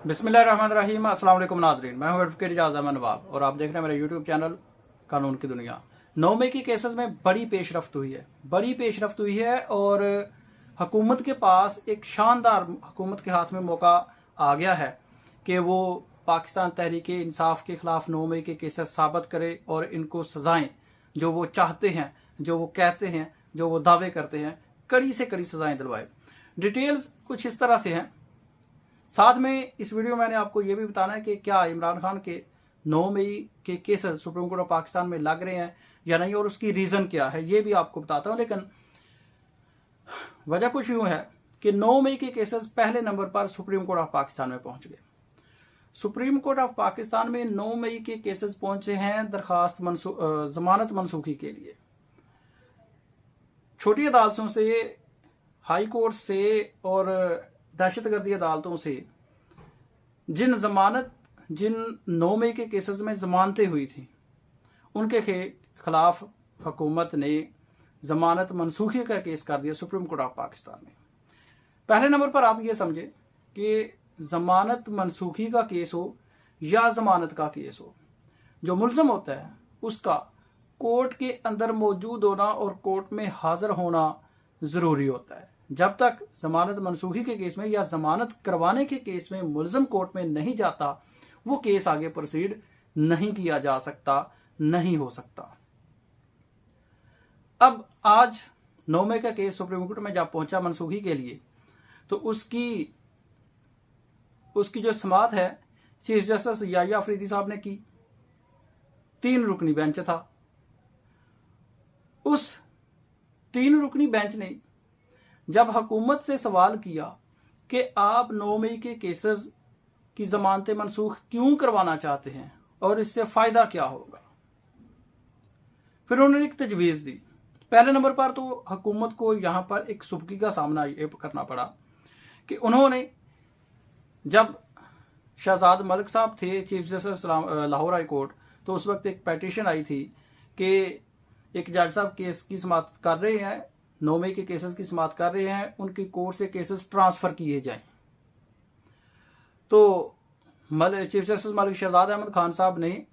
बिस्मिल्लाहिर्रहमानिर्रहीम। अस्सलाम वालेकुम नाज़रीन, मैं हूं एडवोकेट इजाज़ अहमद नवाब और आप देख रहे हैं मेरा यूट्यूब चैनल कानून की दुनिया। 9 मई की केसेस में बड़ी पेशरफ्त हुई है और हुकूमत के पास एक शानदार, हुकूमत के हाथ में मौका आ गया है कि वो पाकिस्तान तहरीक इंसाफ के खिलाफ 9 मई के केसेस साबित करे और इनको सजाएं जो वो चाहते हैं, जो वो कहते हैं, जो वो दावे करते हैं, कड़ी से कड़ी सजाएं दिलवाए। डिटेल्स कुछ इस तरह से हैं। साथ में इस वीडियो में मैंने आपको ये भी बताना है कि क्या इमरान खान के 9 मई के cases supreme court of Pakistan में लग रहे हैं या नहीं और उसकी रीजन क्या है, ये भी आपको बताता हूं। लेकिन वजह कुछ यूं है कि 9 मई के केसेस पहले नंबर पर सुप्रीम कोर्ट ऑफ पाकिस्तान में पहुंच गए। सुप्रीम कोर्ट ऑफ पाकिस्तान में 9 मई के केसेस पहुंचे हैं दरखास्त जमानत मनसूखी के लिए। छोटी अदालतों से, हाई कोर्ट से और दहशतगर्दी अदालतों से जिन 9 मई के केसेस में जमानतें हुई थी उनके खिलाफ हुकूमत ने जमानत मनसूखी का केस कर दिया सुप्रीम कोर्ट ऑफ पाकिस्तान में। पहले नंबर पर आप ये समझे कि जमानत मनसूखी का केस हो या जमानत का केस हो, जो मुल्ज़म होता है उसका कोर्ट के अंदर मौजूद होना और कोर्ट में हाजिर होना जरूरी होता है। जब तक जमानत मनसूखी के केस में या जमानत करवाने के केस में मुल्ज़म कोर्ट में नहीं जाता, वो केस आगे प्रोसीड नहीं किया जा सकता, नहीं हो सकता। अब आज 9 मई का केस सुप्रीम कोर्ट में जब पहुंचा मनसूखी के लिए, तो उसकी जो समाअत है चीफ जस्टिस याहिया अफरीदी साहब ने की। 3 रुकनी बेंच था। उस 3 रुकनी बेंच ने जब हुकूमत से सवाल किया कि आप 9 मई के केसेस की जमानतें मनसूख क्यों करवाना चाहते हैं और इससे फायदा क्या होगा, फिर उन्होंने एक तजवीज दी। पहले नंबर पर तो हुकूमत को यहां पर एक सुबकी का सामना ये करना पड़ा कि उन्होंने, जब शहजाद मलिक साहब थे chief justice Lahore high court, तो उस वक्त एक पेटिशन आई थी कि एक जज साहब केस की समाअत कर रहे हैं, 9 मई के केसेस की समाअत कर रहे हैं, उनकी कोर्ट से केसेस ट्रांसफर किए जाएं। तो चीफ जस्टिस मलिक शहजाद अहमद खान साहब ने,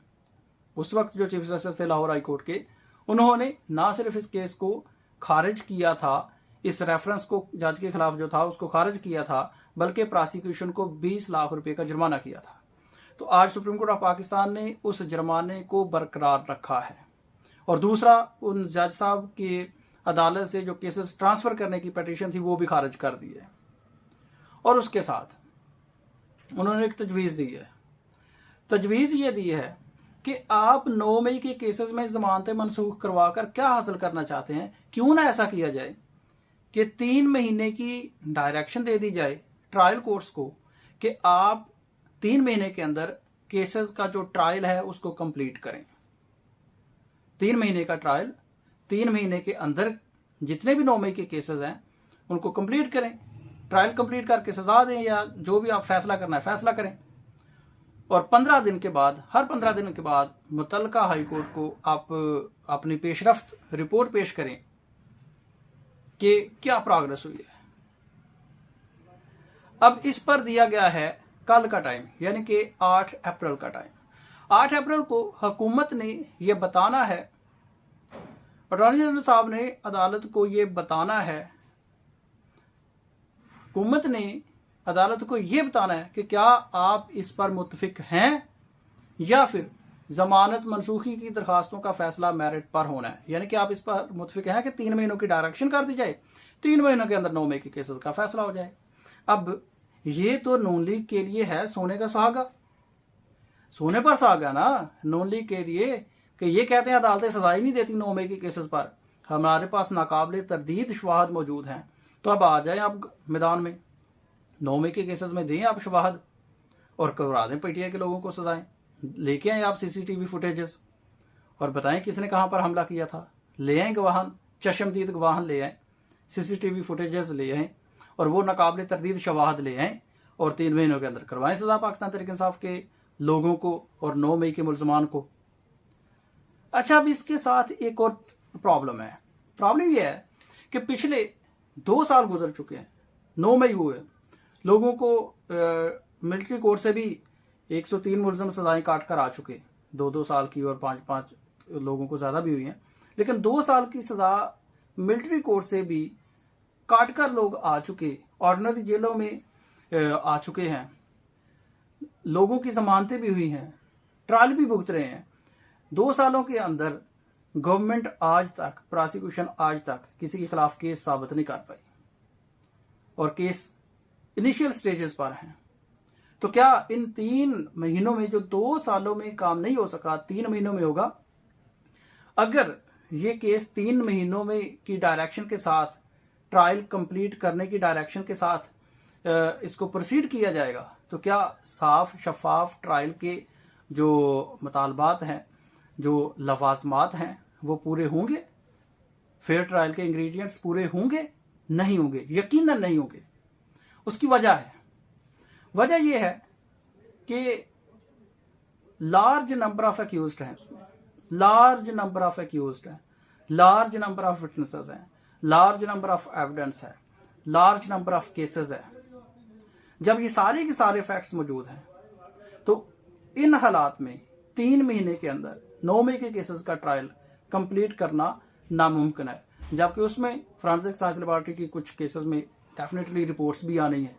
उस वक्त जो चीफ जस्टिस थे लाहौर हाई कोर्ट के, उन्होंने ना सिर्फ इस केस को खारिज किया था, इस रेफरेंस को जज के खिलाफ जो था उसको खारिज किया था, बल्कि प्रोसिक्यूशन को 20 लाख रुपए का जुर्माना किया था। तो आज सुप्रीम कोर्ट ऑफ पाकिस्तान ने उस जुर्माने को बरकरार रखा है। और दूसरा, उन जज साहब की अदालत से जो केसेस ट्रांसफर करने की पिटीशन थी वो भी खारिज कर दी है। और उसके साथ उन्होंने एक तजवीज दी है। तजवीज ये दी है कि आप 9 मई के केसेस में जमानतें मनसूख करवाकर क्या हासिल करना चाहते हैं। क्यों ना ऐसा किया जाए कि 3 महीने की डायरेक्शन दे दी जाए ट्रायल कोर्ट्स को कि आप 3 महीने के अंदर केसेस का जो ट्रायल है उसको कंप्लीट करें। 3 महीने का ट्रायल, 3 महीने के अंदर जितने भी 9 मई के केसेस हैं उनको कंप्लीट करें, ट्रायल कंप्लीट करके सजा दें या जो भी आप फैसला करना है फैसला करें। और 15 दिन के बाद, हर 15 दिन के बाद मुतल्लिका हाई कोर्ट को आप अपनी पेशरफ्त रिपोर्ट पेश करें कि क्या प्रोग्रेस हुई है। अब इस पर दिया गया है कल का टाइम, यानी कि 8 अप्रैल का टाइम। 8 अप्रैल को हुकूमत ने यह बताना है, अटॉर्नी जनरल साहब ने अदालत को यह बताना है, हुकूमत ने अदालत को यह बताना है कि क्या आप इस पर मुत्तफिक हैं या फिर जमानत मनसूखी की दरखास्तों का फैसला मेरिट पर होना है। यानी कि आप इस पर मुत्तफिक हैं कि 3 महीनों की डायरेक्शन कर दी जाए, 3 महीनों के अंदर 9 मई के केसेस का फैसला हो जाए। अब ये तो नून लीग के लिए है सोने का सुहागा, सोने पर सुहागा ना नून लीग के लिए, कि ये कहते हैं अदालतें सजा ही नहीं देती 9 मई के केसेस पर, हमारे पास नाकाबिले तरदीद शवाहद मौजूद हैं। तो अब आ जाए आप मैदान में, 9 मई के केसेस में दें आप शवाहद और करवा दें पीटीआई के लोगों को सजाएं। लेके आए आप सीसीटीवी फुटेजेस और बताएं किसने कहां पर हमला किया था। ले आए गवाहन, चशमदीद गवाहन ले आए, सीसीटीवी फुटेजेस ले आए और वो नाकाबिले तरदीद शवाहद ले आए और 3 महीनों के अंदर करवाएं सजा पाकिस्तान तहरीक इंसाफ के लोगों को और 9 मई के मुल्जमान को। अच्छा, अब इसके साथ एक और प्रॉब्लम है। प्रॉब्लम यह है कि पिछले 2 साल गुजर चुके हैं, 9 मई हुए, लोगों को मिलिट्री कोर्ट से भी 103 मुलजिम सजाएं काट कर आ चुके, 2-2 साल की और 5-5 लोगों को ज्यादा भी हुई हैं, लेकिन 2 साल की सजा मिलिट्री कोर्ट से भी काट कर लोग आ चुके, ऑर्डिनरी जेलों में आ चुके हैं, लोगों की जमानतें भी हुई हैं, ट्रायल भी भुगत रहे हैं। 2 सालों के अंदर गवर्नमेंट आज तक, प्रोसिक्यूशन आज तक किसी के खिलाफ केस साबित नहीं कर पाई और केस इनिशियल स्टेजेस पर हैं। तो क्या इन 3 महीनों में, जो 2 सालों में काम नहीं हो सका, 3 महीनों में होगा? अगर ये केस 3 महीनों में की डायरेक्शन के साथ, ट्रायल कंप्लीट करने की डायरेक्शन के साथ इसको प्रोसीड किया जाएगा, तो क्या साफ शफाफ ट्रायल के जो मुतालबात हैं, जो लवाजमात हैं, वो पूरे होंगे? फेयर ट्रायल के इंग्रेडिएंट्स पूरे होंगे? नहीं होंगे, यकीनन नहीं होंगे। उसकी वजह यह है कि लार्ज नंबर ऑफ एक्यूज्ड हैं उसमें, लार्ज नंबर ऑफ एक्यूज्ड हैं, लार्ज नंबर ऑफ विटनेसेस हैं, लार्ज नंबर ऑफ एविडेंस है, लार्ज नंबर ऑफ केसेस है। जब ये सारे के सारे फैक्ट्स मौजूद हैं, तो इन हालात में 3 महीने के अंदर 9 मई के केसेस का ट्रायल कंप्लीट करना नामुमकिन है, जबकि उसमें फोरेंसिक साइंस लेबोरेटरी की कुछ केसेस में डेफिनेटली रिपोर्ट्स भी आनी है।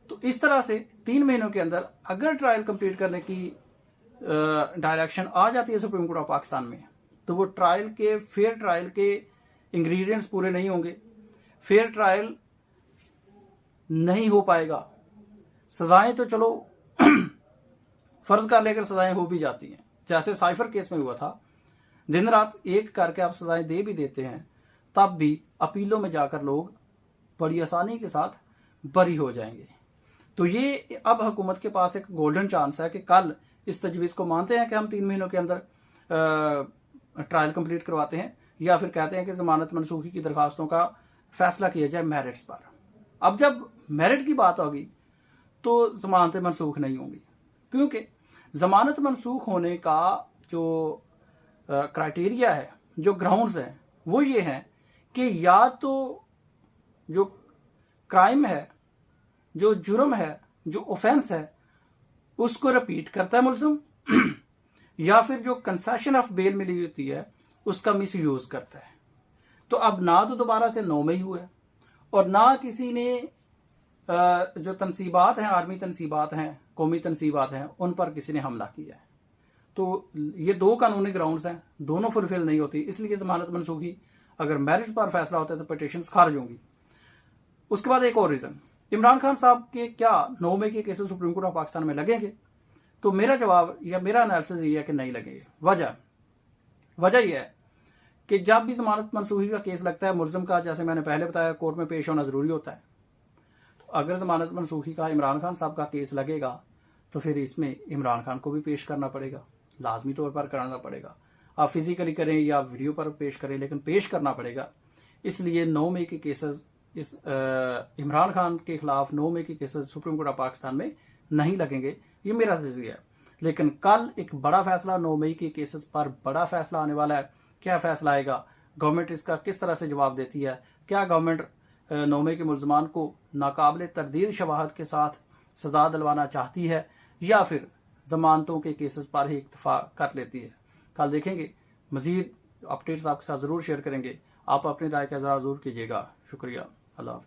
तो इस तरह से 3 महीनों के अंदर अगर ट्रायल कंप्लीट करने की डायरेक्शन आ जाती है सुप्रीम कोर्ट ऑफ पाकिस्तान में, तो वो ट्रायल के, फेयर ट्रायल के इंग्रेडिएंट्स पूरे नहीं होंगे, फेयर ट्रायल नहीं हो पाएगा। सजाएं तो चलो फर्ज कर लेकर सजाएं हो भी जाती हैं, जैसे साइफर केस में हुआ था, दिन रात एक करके आप सजाएं दे भी देते हैं, तब भी अपीलों में जाकर लोग बड़ी आसानी के साथ बरी हो जाएंगे। तो ये अब हुकूमत के पास एक गोल्डन चांस है कि कल इस तजवीज़ को मानते हैं कि हम 3 महीनों के अंदर ट्रायल कंप्लीट करवाते हैं, या फिर कहते हैं कि जमानत मनसूखी की दरखास्तों का फैसला किया जाए मेरिट्स पर। अब जब मेरिट की बात होगी तो जमानतें मनसूख नहीं होंगी, क्योंकि जमानत मनसूख होने का जो क्राइटेरिया है, जो ग्राउंड्स हैं, वो ये हैं कि या तो जो क्राइम है, जो जुर्म है, जो ऑफेंस है, उसको रिपीट करता है मुलजिम, या फिर जो कंसेशन ऑफ बेल मिली होती है उसका मिस यूज करता है। तो अब ना तो दोबारा से 9 मई हुआ है, और ना किसी ने जो तनसीबात हैं, आर्मी तनसीबात हैं, कौमी तनसीबात हैं, उन पर किसी ने हमला किया है। तो ये 2 कानूनी ग्राउंड्स हैं, दोनों फुलफिल नहीं होती, इसलिए जमानत मनसूखी, अगर मैरिट पर फैसला होता है तो पिटीशन खारिज होंगी। उसके बाद एक और रीजन, इमरान खान साहब के क्या 9 मई के cases supreme court of Pakistan में लगेंगे? तो मेरा जवाब या मेरा एनालिसिस ये है कि नहीं लगेंगे। वजह यह है कि जब भी जमानत मनसूखी का केस लगता है मुलजिम का, जैसे मैंने पहले बताया, कोर्ट में पेश होना जरूरी होता है। तो अगर जमानत मनसूखी का इमरान खान साहब का केस लगेगा तो फिर इसमें इमरान खान को भी पेश करना पड़ेगा, लाजमी तौर पर कराना पड़ेगा। आप फिजिकली करें या वीडियो पर पेश करें, लेकिन पेश करना पड़ेगा। इसलिए 9 मई के केसेस, इस इमरान खान के खिलाफ 9 मई के cases supreme court of Pakistan में नहीं लगेंगे, ये मेरा नजरिया है। लेकिन कल एक बड़ा फैसला 9 मई के केसेस पर बड़ा फैसला आने वाला है। क्या फैसला आएगा, गवर्नमेंट इसका किस तरह से जवाब देती है? क्या गवर्नमेंट 9 मई के मुलजमान को नाकाबिल तरदीद शवाहद के साथ सजा दिलवाना चाहती है, या फिर जमानतों के केसेस पर ही इक्तफा कर लेती है? कल देखेंगे। मजीद अपडेट्स आपके साथ जरूर शेयर करेंगे। आप अपनी राय का इज़हार जरूर कीजिएगा। शुक्रिया। अल्लाह।